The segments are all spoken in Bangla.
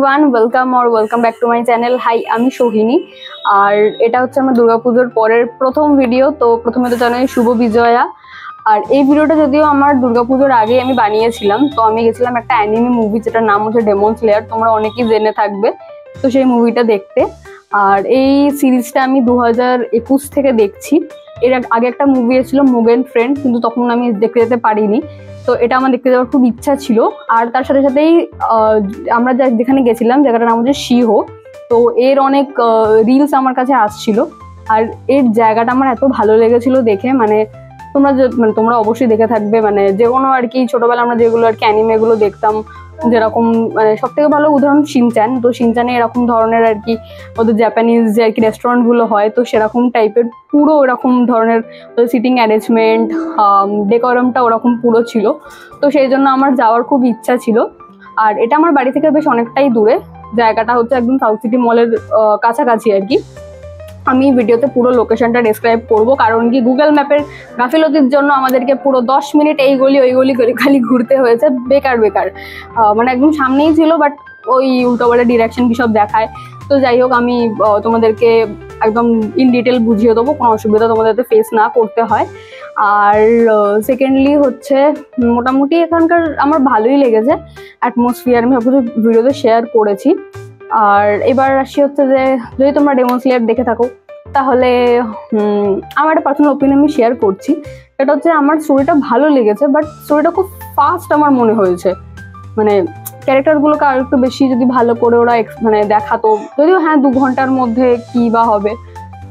Everyone, welcome back to my channel. Hi, আমি সোহিনী। আর এটা হচ্ছে আমার দুর্গাপুজোর পরের প্রথম ভিডিও। তো প্রথমে তো জানাই শুভ বিজয়া। আর এই ভিডিওটা যদিও আমার দুর্গাপুজোর আগে আমি বানিয়েছিলাম। তো আমি গেছিলাম একটা অ্যানিমে মুভি, যেটার নাম হচ্ছে ডেমন স্লেয়ার। তোমরা অনেকেই জেনে থাকবে তো সেই মুভিটা দেখতে। আর এই সিরিজটা আমি 2021 থেকে দেখছি। এর আগে একটা মুভি এসেছিল মুগেন ফ্রেন্ড, কিন্তু তখন আমি দেখতে যেতে পারিনি। তো এটা আমার দেখতে যাওয়ার খুব ইচ্ছা ছিল। আর তার সাথে সাথেই আমরা যেখানে গেছিলাম জায়গাটার নাম হচ্ছে শিহো। তো এর অনেক রিলস আমার কাছে আসছিল। আর এর জায়গাটা আমার এত ভালো লেগেছিল দেখে, মানে তোমরা অবশ্যই দেখে থাকবে। মানে যে কোনো আর কি ছোটবেলা আমরা যেগুলো আর কি অ্যানিমেগুলো দেখতাম, যেরকম মানে সব থেকে ভালো উদাহরণ শিনচ্যান। তো শিনচ্যানে এরকম ধরনের আর কি ওদের জাপানিজ যে আর কি রেস্টুরেন্টগুলো হয়, তো সেরকম টাইপের পুরো এরকম ধরনের সিটিং অ্যারেঞ্জমেন্ট, ডেকোরামটা ওরকম পুরো ছিল। তো সেই জন্য আমার যাওয়ার খুব ইচ্ছা ছিল। আর এটা আমার বাড়ি থেকে বেশ অনেকটাই দূরে। জায়গাটা হচ্ছে একদম সাউথ সিটি মলের কাছাকাছি আর কি। আমি ভিডিওতে পুরো লোকেশনটা ডেসক্রাইব করব, কারণ কি গুগল ম্যাপের গাফিলতির জন্য আমাদেরকে পুরো 10 মিনিট এই গলি ওই গলি খালি ঘুরতে হয়েছে বেকার। মানে একদম সামনেই ছিল, বাট ওই উল্টোপাল্টা ডিরেকশন কি সব দেখায়। তো যাই হোক, আমি তোমাদেরকে একদম ইন ডিটেল বুঝিয়ে দেবো, কোনো অসুবিধা তোমাদের ফেস না করতে হয়। আর সেকেন্ডলি হচ্ছে মোটামুটি এখানকার আমার ভালোই লেগেছে অ্যাটমসফিয়ার। আমি সবকিছু ভিডিওতে শেয়ার করেছি। আর এবার আসি হচ্ছে যে, যদি তোমরা ডেমন স্লেয়ার দেখে থাকো তাহলে আমার একটা পার্সোনাল ওপিনিয়ন আমি শেয়ার করছি। এটা হচ্ছে আমার স্টোরিটা ভালো লেগেছে, বাট স্টোরিটা খুব ফাস্ট আমার মনে হয়েছে। মানে ক্যারেক্টারগুলোকে আর একটু বেশি যদি ভালো করে ওরা মানে দেখাতো, যদিও হ্যাঁ 2 ঘন্টার মধ্যে কি বা হবে।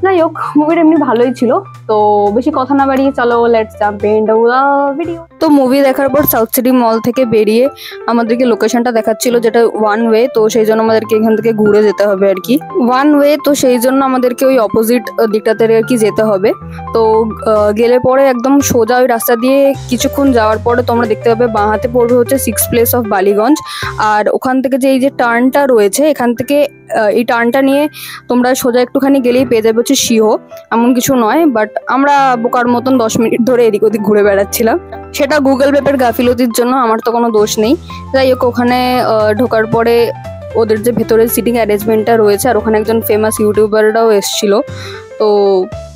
যাই হোক, মুভিটা এমনি ভালোই ছিল। তো বেশি কথা না বাড়িয়ে চলো let's jump into the video. তো মুভি দেখার পর সাউথ সিটি মল থেকে বেরিয়ে আমাদেরকে লোকেশনটা দেখাচ্ছিল, যেটা ওয়ান ওয়ে। তো সেই জন্য আমাদেরকে এখান থেকে ঘুরে যেতে হবে আর কি, ওয়ান ওয়ে। তো সেই জন্য আমাদেরকে ওই অপোজিট দিকটাতে আর কি যেতে হবে। তো গেলে পরে একদম সোজা ওই রাস্তা দিয়ে কিছুক্ষণ যাওয়ার পরে তোমরা দেখতে পাবে বাঁ হাতে পড়বে হচ্ছে 6 প্লেস অফ বালিগঞ্জ। আর ওখান থেকে যে এই যে টার্নটা রয়েছে, এখান থেকে এই টার্নটা নিয়ে তোমরা সোজা একটুখানি গেলেই পেয়ে যাবে হচ্ছে শিহো। এমন কিছু নয়, বাট আমরা বোকার মতন 10 মিনিট ধরে এদিক ওদিক ঘুরে বেড়াচ্ছিলাম। সেটা গুগল ম্যাপের গাফিলতির জন্য, আমার তো কোনো দোষ নেই। যাই হোক, ওখানে ঢোকার পরে ওদের যে ভেতরের সিটিং অ্যারেঞ্জমেন্টটা রয়েছে, আর ওখানে একজন ফেমাস ইউটিউবাররাও এসেছিল। তো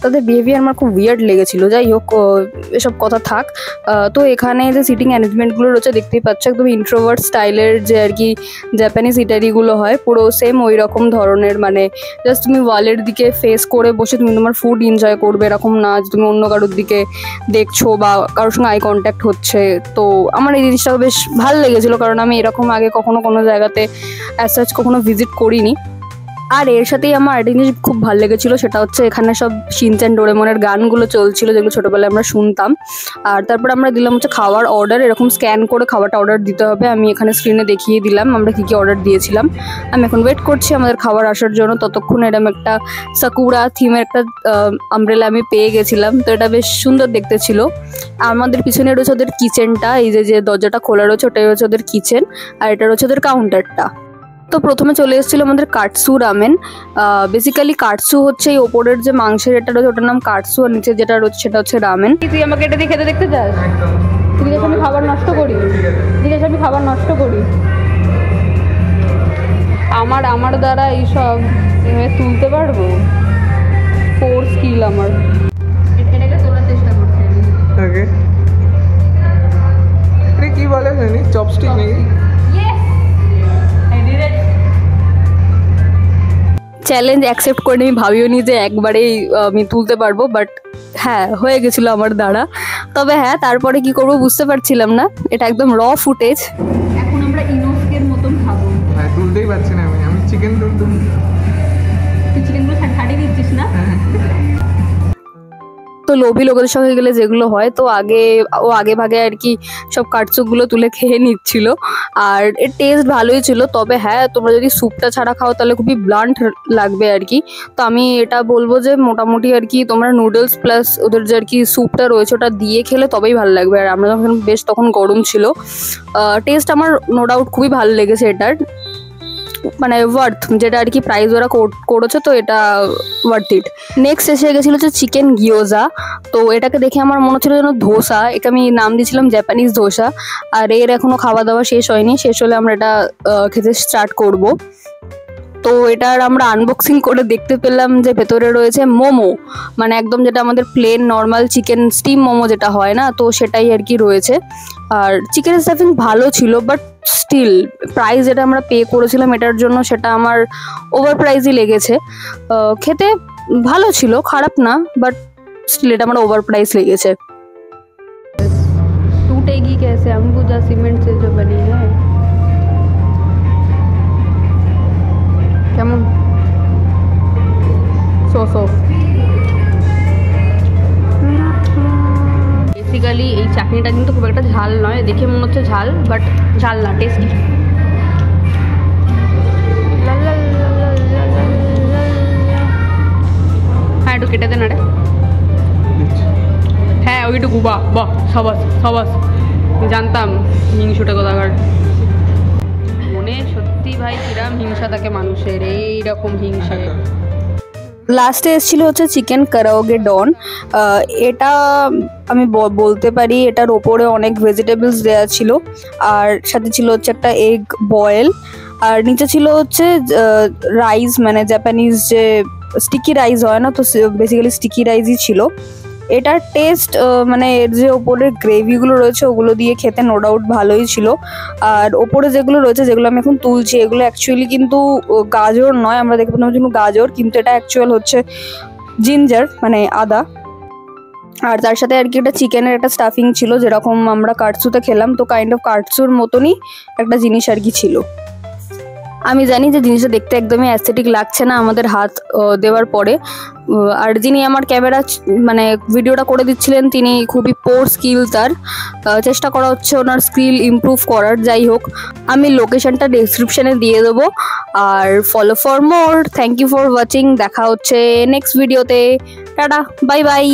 তাদের বিহেভিয়ার আমার খুব উইয়ার্ড লেগেছিল। যাই হোক, এসব কথা থাক। তো এখানে যে সিটিং অ্যারেঞ্জমেন্টগুলো রয়েছে দেখতেই পাচ্ছ, একদম ইন্ট্রোভার্ট স্টাইলের যে আর কি জাপানিজ ইটারিগুলো হয়, পুরো সেম ওই রকম ধরনের। মানে জাস্ট তুমি ওয়ালের দিকে ফেস করে বসে তুমি তোমার ফুড এনজয় করবে, এরকম না যে তুমি অন্য কারোর দিকে দেখছো বা কারোর সঙ্গে আই কন্ট্যাক্ট হচ্ছে। তো আমার এই জিনিসটা বেশ ভালো লেগেছিলো, কারণ আমি এরকম আগে কখনো কোনো জায়গাতে অ্যাজ সাচ কখনো ভিজিট করিনি। আর এর সাথেই আমার একটা জিনিস খুব ভালো লেগেছিলো, সেটা হচ্ছে এখানে সব শিনচ্যান ডোরেমনের গানগুলো চলছিল, যেগুলো ছোটোবেলায় আমরা শুনতাম। আর তারপর আমরা দিলাম হচ্ছে খাওয়ার অর্ডার। এরকম স্ক্যান করে খাবারটা অর্ডার দিতে হবে। আমি এখানে স্ক্রিনে দেখিয়ে দিলাম আমরা কী কী অর্ডার দিয়েছিলাম। আমি এখন ওয়েট করছি আমাদের খাবার আসার জন্য। ততক্ষণ এরকম একটা সাকুরা থিমের একটা আমব্রেলা আমি পেয়ে গেছিলাম। তো এটা বেশ সুন্দর দেখতে ছিল। আমাদের পিছনে রয়েছে ওদের কিচেনটা, এই যে দরজাটা খোলা রয়েছে ওটাই হচ্ছে ওদের কিচেন, আর এটা রয়েছে ওদের কাউন্টারটা। তো প্রথমে চলে এসেছিলো আমাদের কাটসু রামেন। বেসিক্যালি কাটসু হচ্ছে এই ওপরের যে মাংসের এটা রয়েছে ওটার নাম কাটসু, আর নিচে যেটা রয়েছে সেটা হচ্ছে রামেন। তুই আমাকে এটা দিয়ে খেতে দেখতে চাস? জিজ্ঞেস আমি খাবার নষ্ট করি, আমার দ্বারা এইসব তুলতে পারবো? 4 স্কিল আমার। এটাকে তোলার চেষ্টা করছি। ওকে, এটা কি বলে জানি? চপস্টিক নাকি? চ্যালেঞ্জ অ্যাকসেপ্ট করে আমি ভাবিও নি যে একবারেই আমি তুলতে পারবো, বাট হ্যাঁ হয়ে গেছিলো আমার দ্বারা। তবে হ্যাঁ, তারপরে কি করবো বুঝতে পারছিলাম না। এটা একদম র ফুটেজ। এখন আমরা ইনোস্কের মতন খাবো। হ্যাঁ, তুলতেই পারছি না আমি চিকেন তুলতুম। তুই চিকেনগুলো ছাড়িয়ে দিচ্ছিস না? তো লোভী লোকের সঙ্গে গেলে যেগুলো হয়, তো আগে ভাগে আর কি সব কাটসুগুলো তুলে খেয়ে নিচ্ছিল। আর এর টেস্ট ভালোই ছিল। তবে হ্যাঁ, তোমরা যদি স্যুপটা ছাড়া খাও তাহলে খুবই ব্লান্ট লাগবে আর কি। তো আমি এটা বলবো যে মোটামুটি আর কি তোমরা নুডলস প্লাস ওদের যে আর কি স্যুপটা রয়েছে ওটা দিয়ে খেলে তবেই ভালো লাগবে। আর আমরা যখন বেশ তখন গরম ছিল। টেস্ট আমার নো ডাউট খুবই ভালো লেগেছে এটার। মানে ওয়ার্থ, যেটা আর কি প্রাইস ওরা করেছে, তো এটা ওয়ার্থ ইট। নেক্সট এসে গেছিলো হচ্ছে চিকেন গিয়োজা। তো এটাকে দেখে আমার মনে হচ্ছিল যেন ধোসা, একে আমি নাম দিয়েছিলাম জাপানিজ ধোসা। আর এর এখনো খাওয়া দাওয়া শেষ হয়নি, শেষ হলে আমরা এটা খেতে স্টার্ট করব। তো এটার আমরা আনবক্সিং করে দেখতে পেলাম যে ভেতরে রয়েছে মোমো, মানে একদম যেটা আমাদের plain normal chicken steam momo যেটা হয় না, তো সেটাই আর কি রয়েছে। আর চিকেনের স্টাফিং ভালো ছিল, বাট স্টিল প্রাইস যেটা আমরা পে করেছিলাম এটার জন্য, সেটা আমার ওভার প্রাইসই লেগেছে। খেতে ভালো ছিল, খারাপ না, বাট স্টিল এটা আমার ওভার প্রাইস লেগেছে। टूटेगी कैसे, अंबुजा सीमेंट से जो बनी है। কেমন সো বেসিক্যালি এই চাটনিটা কিন্তু খুব একটা ঝাল নয়, দেখে মনে হচ্ছে ঝাল, বাট ঝাল না, টেস্টি। হ্যাঁ একটু কেটে দেন আরে, হ্যাঁ ওইটুকু, বাহ বাহ, সাবাস সাবাস, জানতাম হিংসুটা কোথাকার। মনে সত্যি ভাই কিরাম হিংসা থাকে মানুষের, এইরকম হিংসা। লাস্টে এসেছিল হচ্ছে চিকেন কারাওগে ডন। এটা আমি বলতে পারি এটার ওপরে অনেক ভেজিটেবলস দেওয়া ছিল, আর সাথে ছিল হচ্ছে একটা এগ বয়েল, আর নিচে ছিল হচ্ছে রাইস, মানে জাপানিজ যে স্টিকি রাইস হয় না, তো বেসিক্যালি স্টিকি রাইসই ছিল। এটার টেস্ট মানে এর যে ওপরের গ্রেভিগুলো রয়েছে ওগুলো দিয়ে খেতে নো ডাউট ভালোই ছিল। আর ওপরে যেগুলো রয়েছে, যেগুলো আমি এখন তুলছি, এগুলো অ্যাকচুয়ালি কিন্তু গাজর নয়, আমরা দেখতে পেলাম কিন্তু গাজর, কিন্তু এটা অ্যাকচুয়াল হচ্ছে জিঞ্জার, মানে আদা। আর তার সাথে আর কি একটা চিকেনের একটা স্টাফিং ছিল, যেরকম আমরা কাটসুতে খেলাম, তো কাইন্ড অফ কাটসুর মতনই একটা জিনিস আর কি ছিল। আমি জানি যে জিনিসটা দেখতে একদমই অ্যাস্থেটিক লাগছে না আমাদের হাত দেওয়ার পরে, আর যিনি আমার ক্যামেরা মানে ভিডিওটা করে দিচ্ছিলেন তিনি খুবই পোর স্কিল, তার চেষ্টা করা হচ্ছে ওনার স্কিল ইমপ্রুভ করার। যাই হোক, আমি লোকেশনটা ডেসক্রিপশানে দিয়ে দেবো, আর follow for more. Thank you for watching, দেখা হচ্ছে নেক্সট ভিডিওতে, টাটা, বাই বাই।